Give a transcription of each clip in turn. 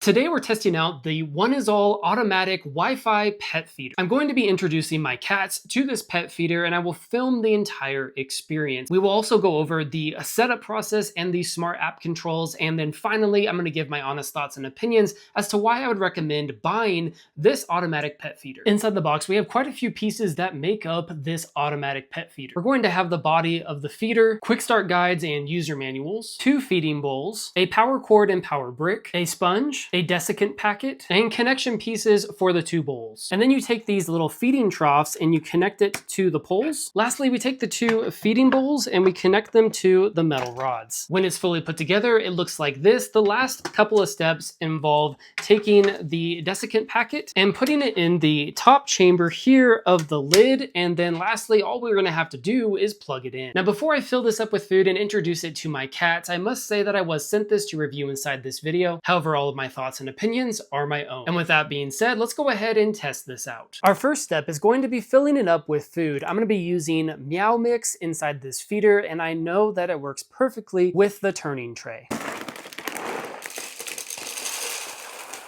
Today we're testing out the Oneisall automatic Wi-Fi pet feeder. I'm going to be introducing my cats to this pet feeder and I will film the entire experience. We will also go over the setup process and the smart app controls, and then finally I'm going to give my honest thoughts and opinions as to why I would recommend buying this automatic pet feeder. Inside the box we have quite a few pieces that make up this automatic pet feeder. We're going to have the body of the feeder, quick start guides and user manuals, 2 feeding bowls, a power cord and power brick, a sponge, a desiccant packet, and connection pieces for the 2 bowls. And then you take these little feeding troughs and you connect it to the poles. Lastly, we take the 2 feeding bowls and we connect them to the metal rods. When it's fully put together, it looks like this. The last couple of steps involve taking the desiccant packet and putting it in the top chamber here of the lid. And then lastly, all we're gonna have to do is plug it in. Now, before I fill this up with food and introduce it to my cats, I must say that I was sent this to review inside this video. However, all of my thoughts and opinions are my own. And with that being said, let's go ahead and test this out. Our first step is going to be filling it up with food. I'm going to be using Meow Mix inside this feeder, and I know that it works perfectly with the turning tray.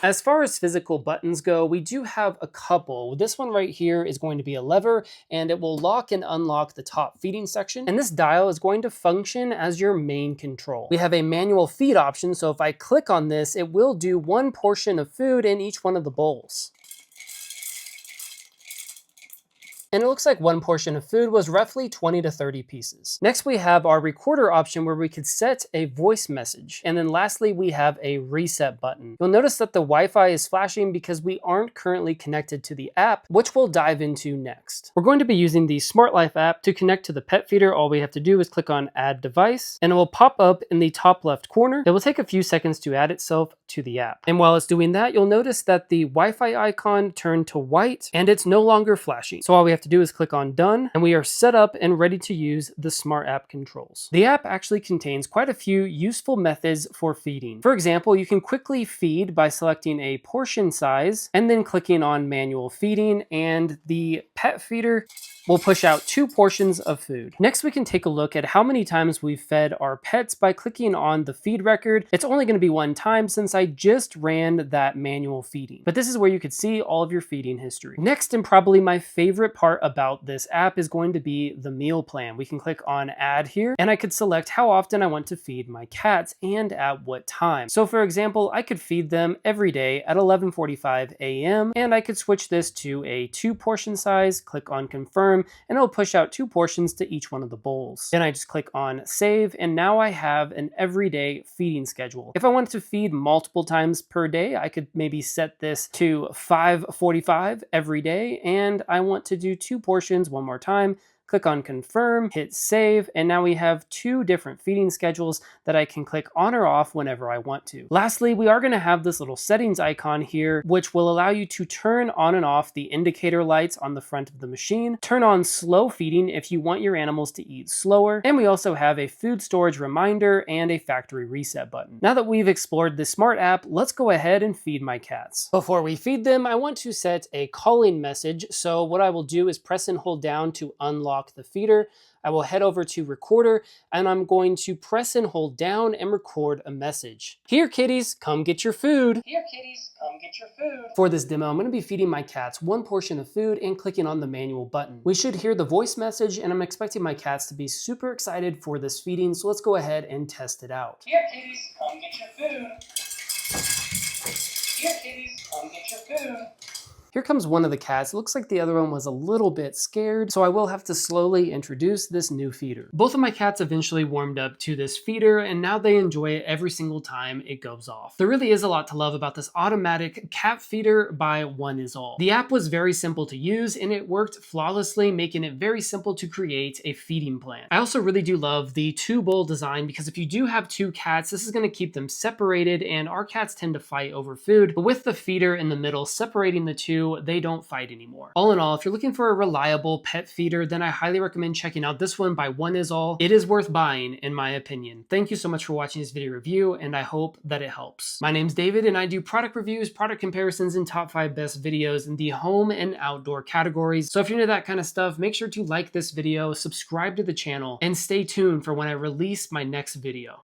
As far as physical buttons go, we do have a couple. This one right here is going to be a lever and it will lock and unlock the top feeding section. And this dial is going to function as your main control. We have a manual feed option, so if I click on this, it will do 1 portion of food in each one of the bowls. And it looks like 1 portion of food was roughly 20 to 30 pieces. Next, we have our recorder option where we could set a voice message. And then lastly, we have a reset button. You'll notice that the Wi-Fi is flashing because we aren't currently connected to the app, which we'll dive into next. We're going to be using the Smart Life app to connect to the pet feeder. All we have to do is click on Add Device, and it will pop up in the top left corner. It will take a few seconds to add itself to the app. And while it's doing that, you'll notice that the Wi-Fi icon turned to white and it's no longer flashing. So all we have to do is click on Done, and we are set up and ready to use the Smart App controls. The app actually contains quite a few useful methods for feeding. For example, you can quickly feed by selecting a portion size and then clicking on Manual Feeding, and the pet feeder will push out 2 portions of food. Next, we can take a look at how many times we've fed our pets by clicking on the feed record. It's only going to be 1 time since I just ran that manual feeding, but this is where you could see all of your feeding history. Next, and probably my favorite part about this app, is going to be the meal plan. We can click on Add here, and I could select how often I want to feed my cats and at what time. So for example, I could feed them every day at 11:45 a.m. and I could switch this to a 2 portion size, click on Confirm, and it'll push out 2 portions to each one of the bowls. Then I just click on Save, and now I have an everyday feeding schedule. If I wanted to feed multiple times per day, I could maybe set this to 5:45 every day, and I want to do 2 portions one more time. Click on Confirm, hit Save, and now we have 2 different feeding schedules that I can click on or off whenever I want to. Lastly, we are going to have this little settings icon here, which will allow you to turn on and off the indicator lights on the front of the machine, turn on slow feeding if you want your animals to eat slower, and we also have a food storage reminder and a factory reset button. Now that we've explored the smart app, let's go ahead and feed my cats. Before we feed them, I want to set a calling message, so what I will do is press and hold down to unlock the feeder. I will head over to recorder and I'm going to press and hold down and record a message. Here kitties, come get your food. Here kitties, come get your food. For this demo, I'm going to be feeding my cats 1 portion of food and clicking on the manual button. We should hear the voice message, and I'm expecting my cats to be super excited for this feeding, so let's go ahead and test it out. Here kitties, come get your food. Here kitties, come get your food. Here comes one of the cats. It looks like the other one was a little bit scared, so I will have to slowly introduce this new feeder. Both of my cats eventually warmed up to this feeder, and now they enjoy it every single time it goes off. There really is a lot to love about this automatic cat feeder by Oneisall. The app was very simple to use, and it worked flawlessly, making it very simple to create a feeding plan. I also really do love the 2 bowl design, because if you do have 2 cats, this is going to keep them separated, and our cats tend to fight over food, but with the feeder in the middle separating the 2, they don't fight anymore. All in all, if you're looking for a reliable pet feeder, then I highly recommend checking out this one by Oneisall. It is worth buying, in my opinion. Thank you so much for watching this video review, and I hope that it helps. My name's David, and I do product reviews, product comparisons, and top 5 best videos in the home and outdoor categories. So if you're into that kind of stuff, make sure to like this video, subscribe to the channel, and stay tuned for when I release my next video.